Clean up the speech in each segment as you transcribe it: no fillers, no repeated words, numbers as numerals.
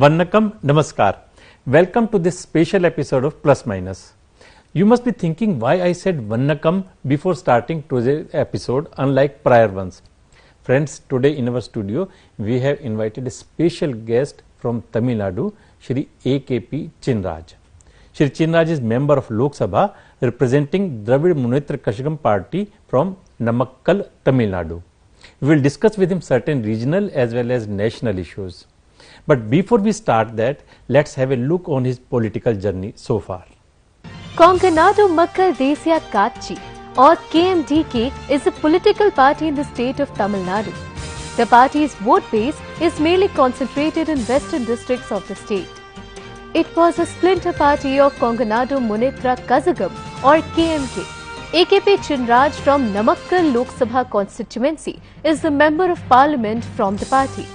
Vannakam, Namaskar. Welcome to this special episode of Plus Minus. You must be thinking why I said Vannakam before starting today's episode, unlike prior ones. Friends, today in our studio, we have invited a special guest from Tamil Nadu, Shri A.K.P. Chinnaraj. Shri Chinnaraj is member of Lok Sabha representing Dravid Munnetra Kazhagam party from Namakkal, Tamil Nadu. We will discuss with him certain regional as well as national issues. But before we start that, let's have a look on his political journey so far. Konganadu Makkal Desya Katchi or KMDK is a political party in the state of Tamil Nadu. The party's vote base is mainly concentrated in western districts of the state. It was a splinter party of Konganadu Munnetra Kazhagam or KMK. A.K.P. Chinnaraj from Namakkal Lok Sabha constituency is the member of parliament from the party.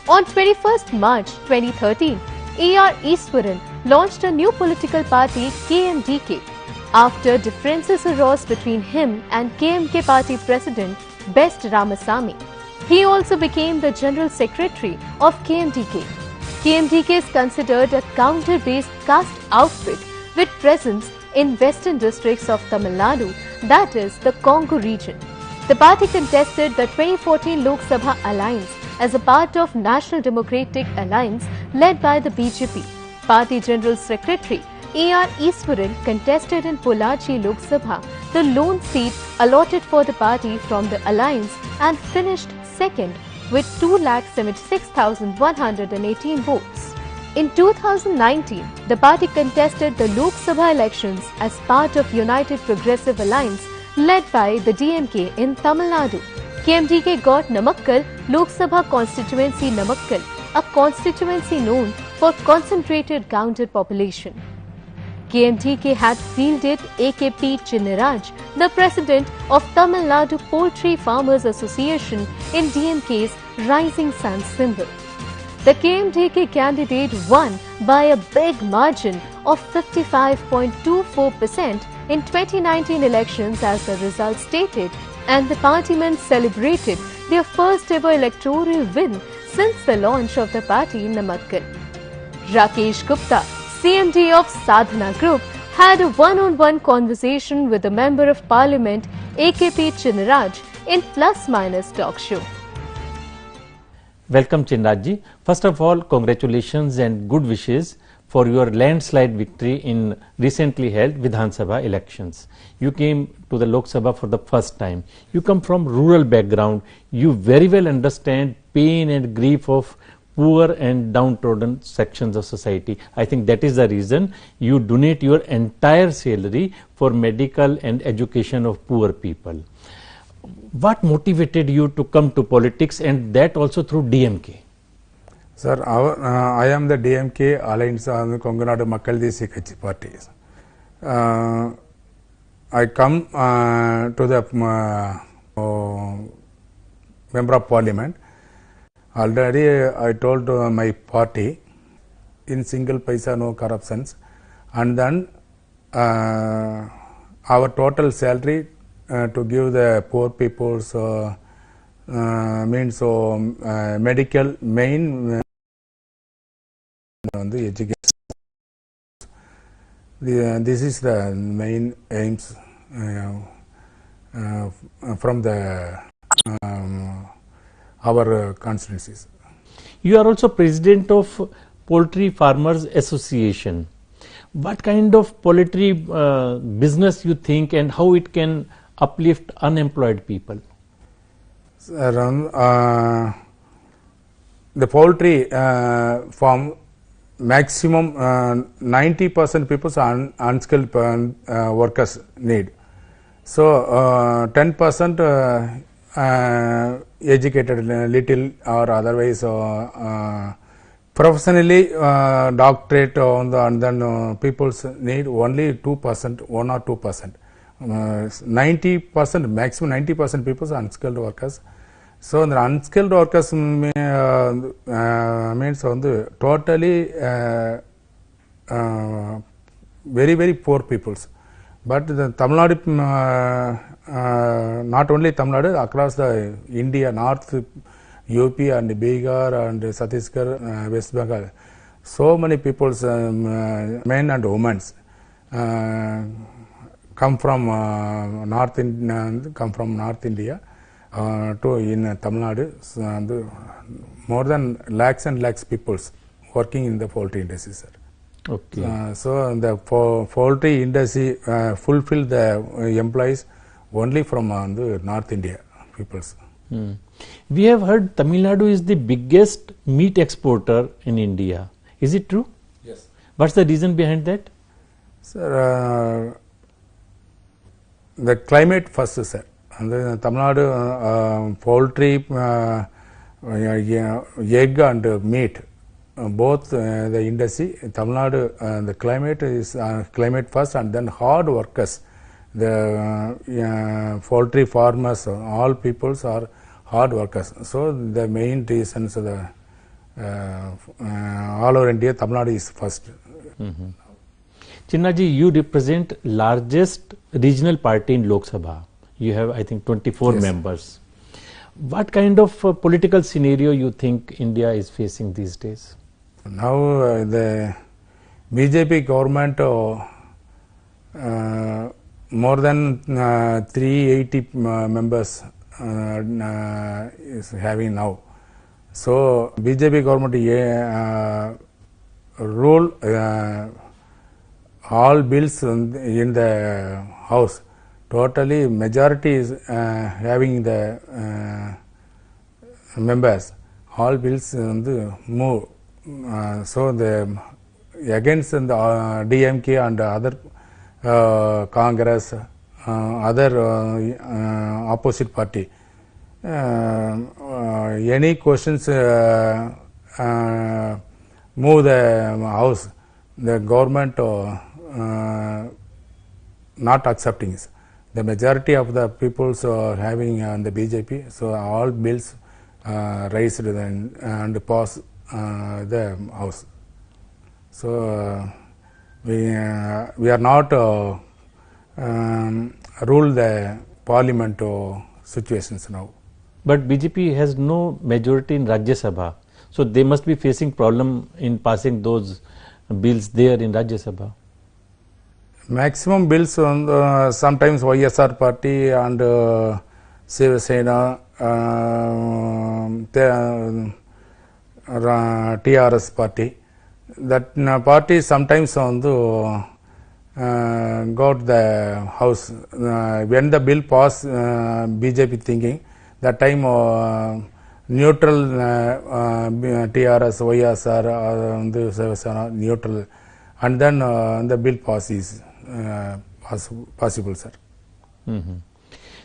On 21st March 2013, A.R. Easwaran launched a new political party KMDK after differences arose between him and KMK party president Best Ramasamy. He also became the general secretary of KMDK. KMDK is considered a counter-based caste outfit with presence in western districts of Tamil Nadu, that is the Congo region. The party contested the 2014 Lok Sabha alliance as a part of National Democratic Alliance led by the BJP. Party General Secretary A.R. Easwaran contested in Pollachi Lok Sabha, the lone seat allotted for the party from the alliance, and finished second with 2,76,118 votes. In 2019, the party contested the Lok Sabha elections as part of United Progressive Alliance led by the DMK in Tamil Nadu. KMDK got Namakkal Lok Sabha constituency Namakkal, a constituency known for concentrated Gaunder population. KMDK had fielded A.K.P. Chinnaraj, the president of Tamil Nadu Poultry Farmers Association, in DMK's Rising Sun symbol. The KMDK candidate won by a big margin of 55.24% in 2019 elections as the result stated, and the partymen celebrated their first ever electoral win since the launch of the party in Namakkal. Rakesh Gupta, CMD of Sadhana Group, had a one-on-one conversation with the Member of Parliament A.K.P. Chinnaraj in Plus Minus talk show. Welcome Chinnaraj. First of all, congratulations and good wishes for your landslide victory in recently held Vidhan Sabha elections. You came to the Lok Sabha for the first time. You come from rural background. You very well understand pain and grief of poor and downtrodden sections of society. I think that is the reason you donate your entire salary for medical and education of poor people. What motivated you to come to politics, and that also through DMK? Sir, I am the DMK Alliance on the Konganadu Makkal Desya Katchi party. I come to the member of parliament. Already I told my party in single paisa no corruptions, and then our total salary to give the poor people's means medical main on the education. This is the main aims from the our constituencies. You are also president of Poultry Farmers Association. What kind of poultry business you think, and how it can uplift unemployed people? The poultry farm, maximum 90% people are unskilled workers need. So 10% educated little or otherwise professionally doctorate on the, and then people's need only 2%, 1 or 2%. 90%, maximum 90% people are unskilled workers. So the unskilled workers means on the totally very poor peoples. But the Tamil Nadu, not only Tamil Nadu, across the India, North, UP and Bihar and Chhattisgarh, West Bengal, So many people, men and women, come from North India to in Tamil Nadu. So, more than lakhs and lakhs people working in the poultry industry, sir. Okay. So the poultry industry fulfill the employees only from the North India peoples. We have heard Tamil Nadu is the biggest meat exporter in India. Is it true? Yes. What's the reason behind that? Sir, the climate first, sir. And the Tamil Nadu poultry, egg and meat, both the industry, Tamil Nadu, the climate is climate first, and then hard workers. The poultry farmers, all peoples are hard workers. So the main reasons of the all over India, Tamil Nadu is first. Chinnaji, you represent largest regional party in Lok Sabha. You have, I think, 24 Yes. members. What kind of political scenario you think India is facing these days? Now the BJP government more than 380 members is having now. So BJP government rule all bills in the house. Totally majority is having the members. All bills move. So the against the DMK and other Congress, other opposite party, any questions move the house, the government not accepting it. The majority of the peoples are having the BJP, so all bills raised and pass the house. So we are not rule the parliament situations now. But BJP has no majority in Rajya Sabha. So they must be facing problem in passing those bills there in Rajya Sabha. Maximum bills on sometimes YSR party and Shiv Sena, TRS party. That party sometimes on the got the house when the bill passed. BJP thinking that time neutral TRS YSR the Shiv Sena neutral, and then the bill passes. Possible, sir.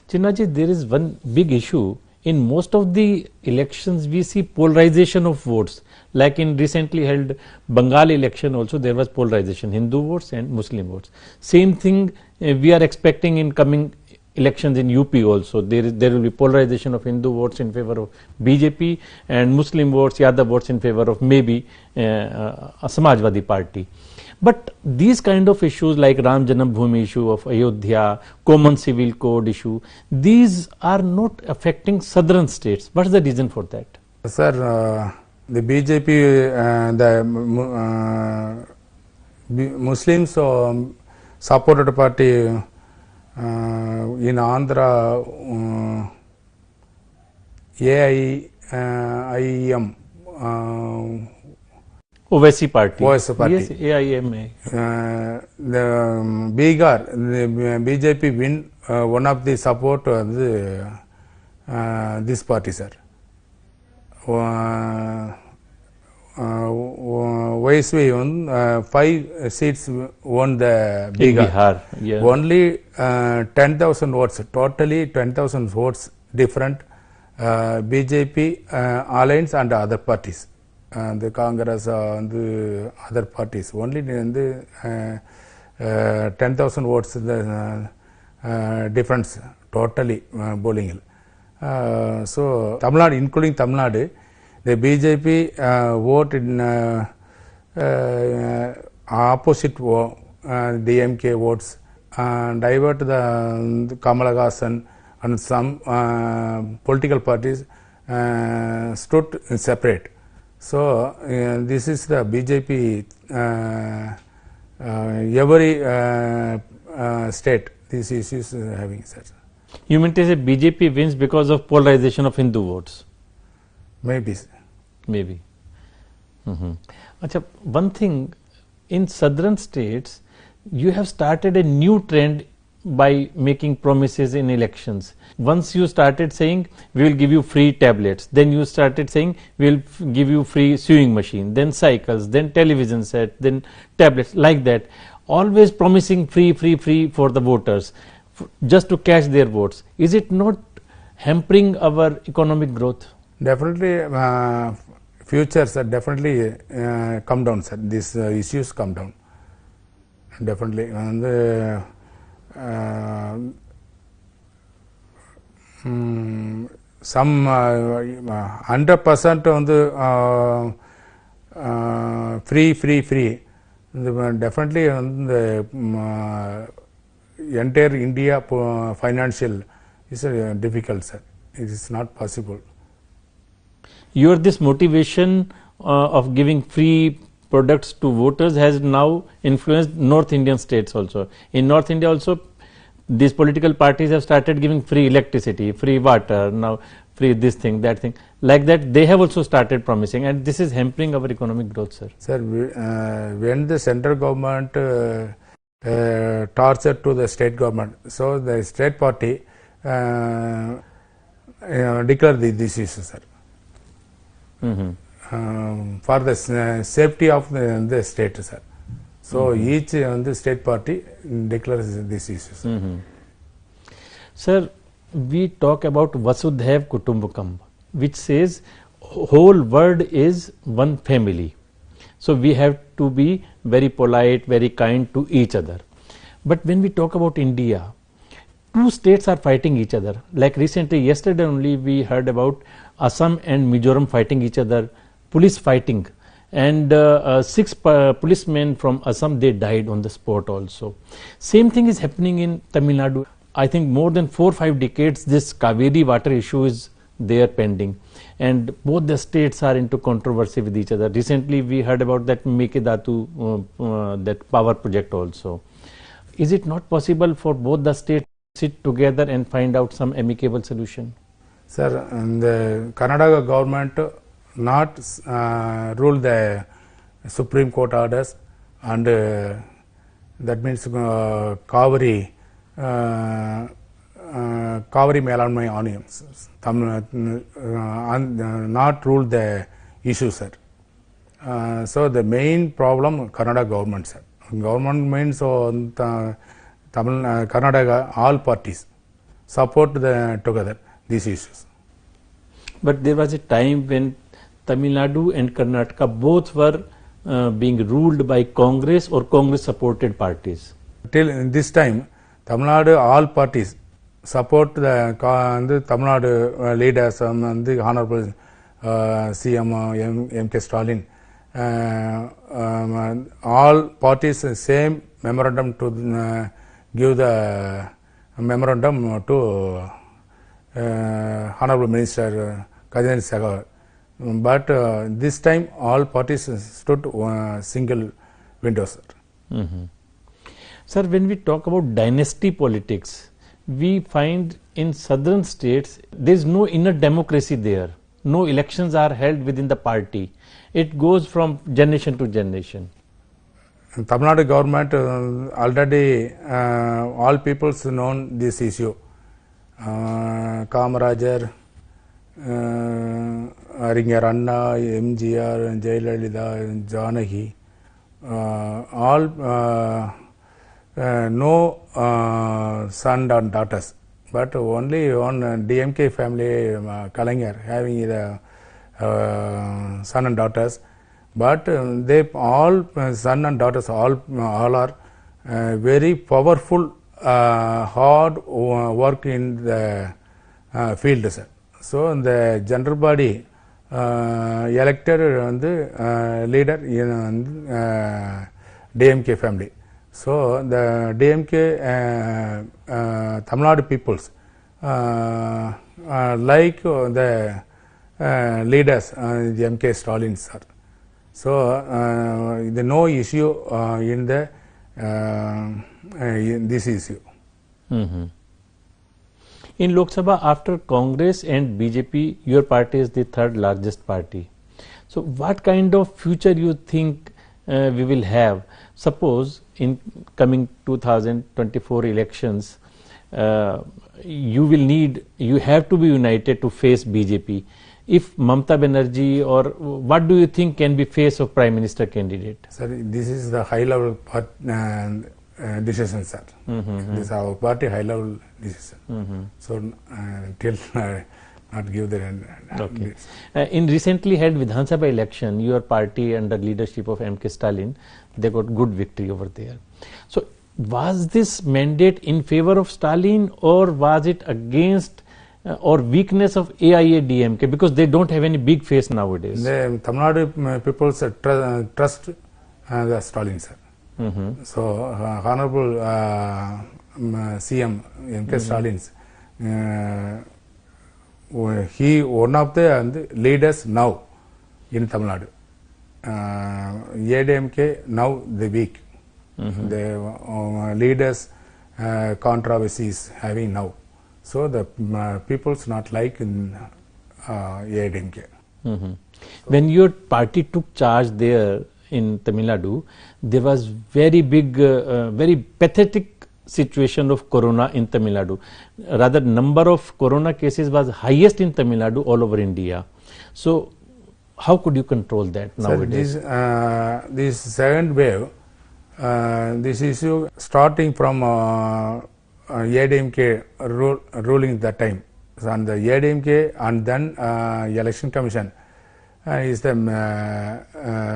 Chinnaji, there is one big issue. In most of the elections, we see polarization of votes. Like in recently held Bengal election also, there was polarization, Hindu votes and Muslim votes. Same thing we are expecting in coming elections in UP also. There will be polarization of Hindu votes in favor of BJP and Muslim votes, Yadav votes in favor of maybe a Samajwadi party. But these kind of issues like Ram Janam Bhoomi issue of Ayodhya, Common Civil Code issue, these are not affecting southern states. What is the reason for that? Sir, the BJP, the Muslims supported party in Andhra, AIM. Owaisi party. Owaisi party. Yes, AIMA. The Bihar, the BJP win one of the support of this party, sir. YSV won 5 seats won the Bihar. Bihar, yeah. Only 10,000 votes, totally 10,000 votes different BJP alliance and other parties. The Congress and the other parties only the 10,000 votes the difference totally bowling. So Tamil Nadu, including Tamil Nadu, the BJP vote in opposite DMK votes and divert the Kamala Hassan and some political parties stood separate. So this is the BJP every state these issues having such. You mean to say BJP wins because of polarization of Hindu votes? Maybe. Maybe. Achha, one thing, in southern states, you have started a new trend by making promises in elections. Once you started saying, we will give you free tablets, then you started saying, we will give you free sewing machine, then cycles, then television set, then tablets, like that. Always promising free for the voters, just to catch their votes. Is it not hampering our economic growth? Definitely, futures are definitely come down, sir. These issues come down. Definitely. And some 100% on the free. Definitely on the entire India financial is difficult, sir. It is not possible. This motivation of giving free products to voters has now influenced North Indian states also. In North India also, these political parties have started giving free electricity, free water, now free this thing, that thing. Like that, they have also started promising, and this is hampering our economic growth, sir. Sir, when the central government tortured to the state government, so the state party declared this issue, sir. For the safety of the state, sir. So each the state party declares this issue, sir. Sir, we talk about Vasudhaiv Kutumbakam, which says whole world is one family. So we have to be very polite, very kind to each other. But when we talk about India, two states are fighting each other. Like recently, yesterday only, we heard about Assam and Mizoram fighting each other, police fighting, and 6 policemen from Assam, they died on the spot also. Same thing is happening in Tamil Nadu. I think more than 4 or 5 decades this Kaveri water issue is there pending, and both the states are into controversy with each other. Recently we heard about that Mekedatu, that power project also. Is it not possible for both the states to sit together and find out some amicable solution? Sir, the Karnataka government not rule the Supreme Court orders, and that means Kaveri Melanmai onions, not rule the issue, sir. So the main problem Karnataka government, sir. Government means Karnataka, all parties support together these issues. But there was a time when Tamil Nadu and Karnataka both were being ruled by Congress or Congress supported parties. Till this time, Tamil Nadu all parties support the Tamil Nadu leaders and the Honorable CM M.K. Stalin. All parties same memorandum to give the memorandum to Honorable Minister Kajani Sagar. But this time all parties stood single windows. Sir, when we talk about dynasty politics, we find in southern states there is no inner democracy there. No elections are held within the party. It goes from generation to generation. Tamil Nadu government already all peoples known this issue. Kamarajar, Aringer Anna, MGR, Jayalalitha, Janaki, all no son and daughters, but only one DMK family, Kalaignar, having the son and daughters. But they all son and daughters all are very powerful, hard work in the field, sir. So the general body elected the leader in DMK family. So the DMK Tamil Nadu peoples like the leaders, the MK Stalin sir. So the no issue in the in this issue. In Lok Sabha, after Congress and BJP, your party is the third largest party. So what kind of future you think we will have? Suppose in coming 2024 elections, you have to be united to face BJP. If Mamata Banerjee, or what do you think can be face of Prime Minister candidate? Sir, this is the high level decision, sir. This is our party high level decision. So till not give the Okay. In recently held Vidhan Sabha election, your party under leadership of MK Stalin, they got good victory over there. So was this mandate in favor of Stalin, or was it against or weakness of AIADMK, because they don't have any big face nowadays? The Tamil Nadu people trust the Stalin, sir. So Honorable CM MK Stalin, he one of the leaders now in Tamil Nadu. AIADMK now the weak. The leaders controversies having now. So the people's not like in AIADMK. When your party took charge there in Tamil Nadu, there was very big, very pathetic situation of corona in Tamil Nadu. Rather, number of corona cases was highest in Tamil Nadu all over India. So how could you control that nowadays? Sir, this second wave, this issue starting from AIADMK ruling that time. So on the AIADMK and then Election Commission is the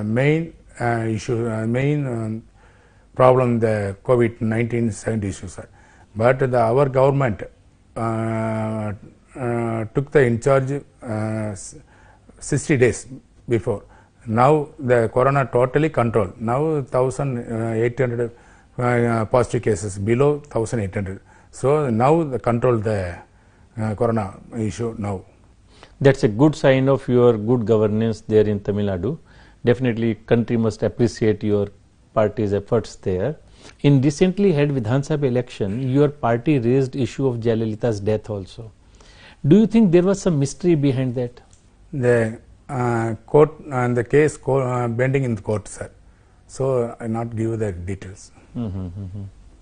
main issue, main problem, the COVID-19 second issue, sir. But our government took the in charge 60 days before. Now the corona totally controlled. Now 1,800 positive cases, below 1,800. So now the control the corona issue now. That's a good sign of your good governance there in Tamil Nadu. Definitely country must appreciate your party's efforts there. In recently held Vidhan Sabha election, your party raised issue of Jayalalitha's death also. Do you think there was some mystery behind that? The court and the case pending in the court, sir. So I not give the details.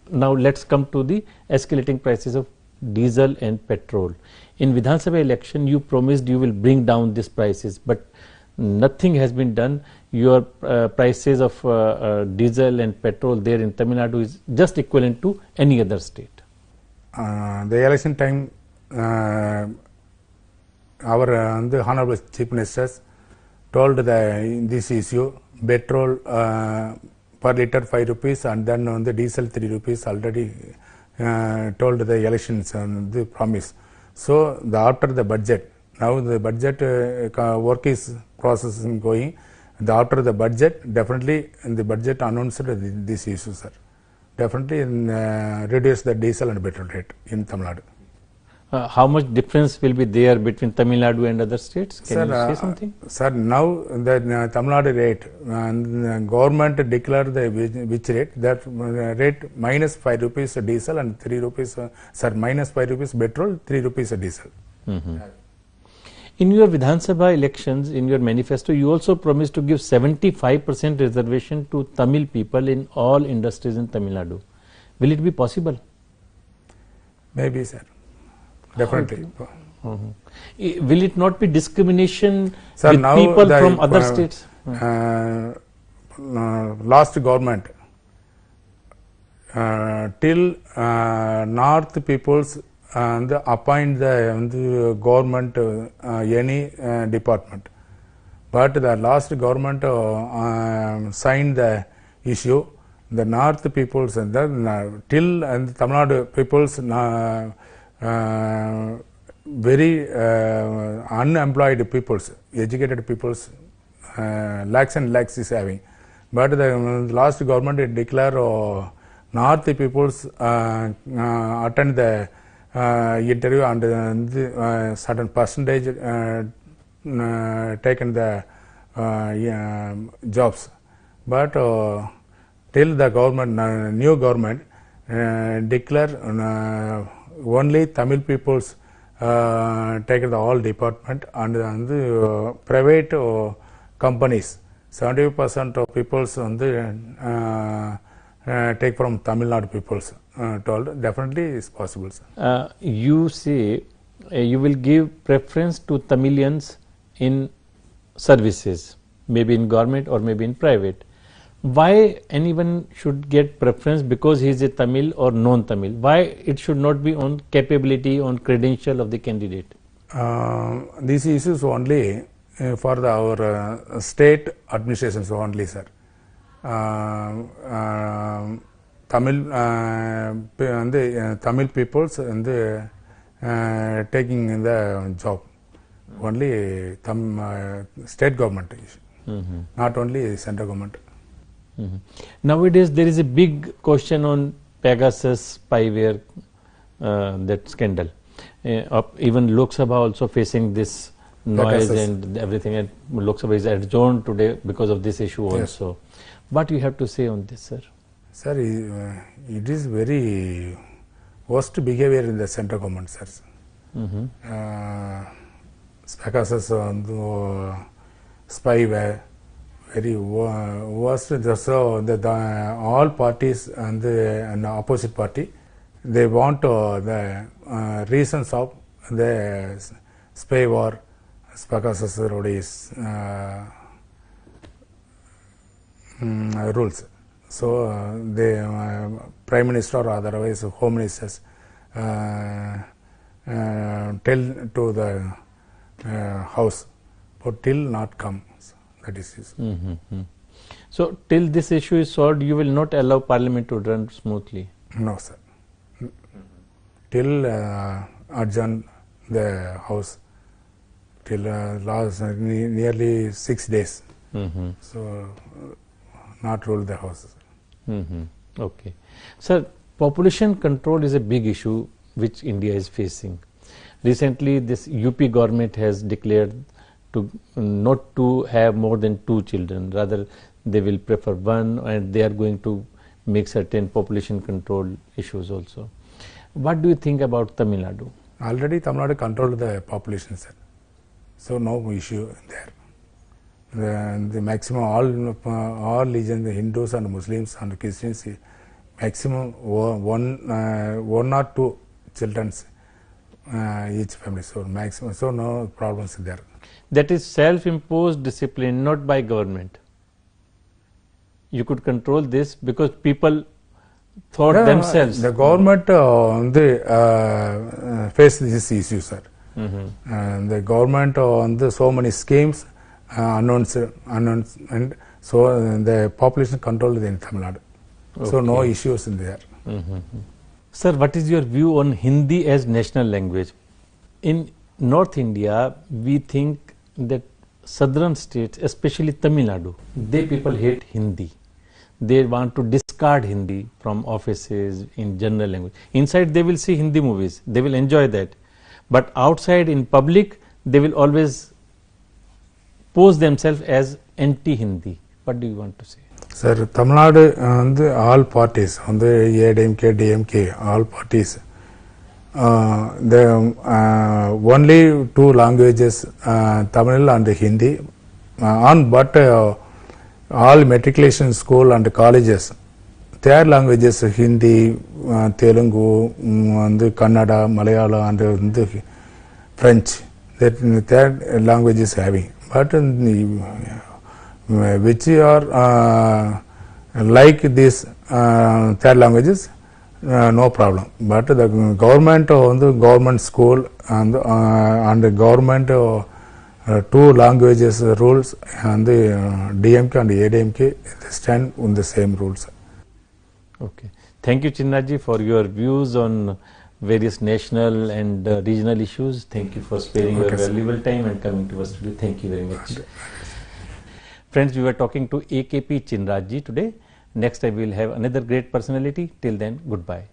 Now let's come to the escalating prices of diesel and petrol. In Vidhan Sabha election, you promised you will bring down these prices, but nothing has been done. Your prices of diesel and petrol there in Tamil Nadu is just equivalent to any other state. The election time, our the Honorable Chief Ministers told this issue, petrol per litre 5 rupees and then on the diesel 3 rupees already told the elections and the promise. So after the budget, now the budget work is processing going. After the budget, definitely in the budget announced this issue, sir. Definitely reduce the diesel and petrol rate in Tamil Nadu. How much difference will be there between Tamil Nadu and other states? Can you say something? Sir, now the Tamil Nadu rate, government declared the which rate, that rate minus 5 rupees diesel and 3 rupees, minus 5 rupees petrol, 3 rupees diesel. In your Vidhan Sabha elections, in your manifesto, you also promised to give 75% reservation to Tamil people in all industries in Tamil Nadu. Will it be possible? Maybe, sir. Definitely. Will it not be discrimination Sir, with now people from other states? Last government, till North peoples and appoint the government any department. But the last government signed the issue. The North peoples and till and Tamil Nadu peoples very unemployed peoples, educated peoples, lakhs and lakhs is having. But the last government declare North peoples attend the interview and certain percentage taken the jobs, but till the government, new government declare only Tamil peoples take the all department, and the private companies 75% of peoples on the take from Tamil Nadu peoples. Told definitely is possible, sir. You say you will give preference to Tamilians in services, maybe in government or maybe in private. Why anyone should get preference because he is a Tamil or non-Tamil? Why it should not be on capability, on credential of the candidate? This issues only for our state administrations only, sir. Tamil Tamil peoples and taking the job only state government issue, not only central government. Nowadays there is a big question on Pegasus spyware, that scandal. Even Lok Sabha also facing this noise Pegasus. and everything, and Lok Sabha is adjourned today because of this issue also. What you have to say on this, sir? Sir, it is very worst behavior in the central government, sir. Pegasus spyware, very worst. So all parties and the opposite party, they want the reasons of the spy war, Pegasus rules. So the Prime Minister or otherwise Home Ministers tell to the House, but till not come. That is So till this issue is solved, you will not allow Parliament to run smoothly? No, sir. Till adjourn the House till last nearly 6 days. So not rule the House. Okay. Sir, population control is a big issue which India is facing. Recently, this UP government has declared to not to have more than 2 children. Rather, they will prefer 1, and they are going to make certain population control issues also. What do you think about Tamil Nadu? Already Tamil Nadu controlled the population, sir. So no issue there. The maximum all religions, the Hindus and Muslims and Christians, maximum one or 2 children each family. So maximum, so no problems there. That is self-imposed discipline, not by government. You could control this because people thought themselves. The government face this issue, sir. And the government on the so many schemes announcement, so the population control is in Tamil Nadu. So no issues in there. Sir, what is your view on Hindi as national language? In North India, we think that southern states, especially Tamil Nadu, they people hate Hindi. They want to discard Hindi from offices in general language. Inside they will see Hindi movies, they will enjoy that. But outside in public, they will always pose themselves as anti-Hindi. What do you want to say? Sir, Tamil Nadu and all parties, on the ADMK, DMK, all parties, the only 2 languages, Tamil and Hindi, but all matriculation school and colleges, their languages Hindi, Telugu, and Kannada, Malayalam, and the French. Their languages having, but which are like these third languages, no problem. But the government on the government school and the government 2 languages rules, and the DMK and ADMK they stand on the same rules. Okay. Thank you, Chinnaji, for your views on various national and regional issues. Thank you for sparing your valuable time and coming to us today. Thank you very much. Friends, we were talking to AKP Chinraji today. Next time we will have another great personality. Till then, goodbye.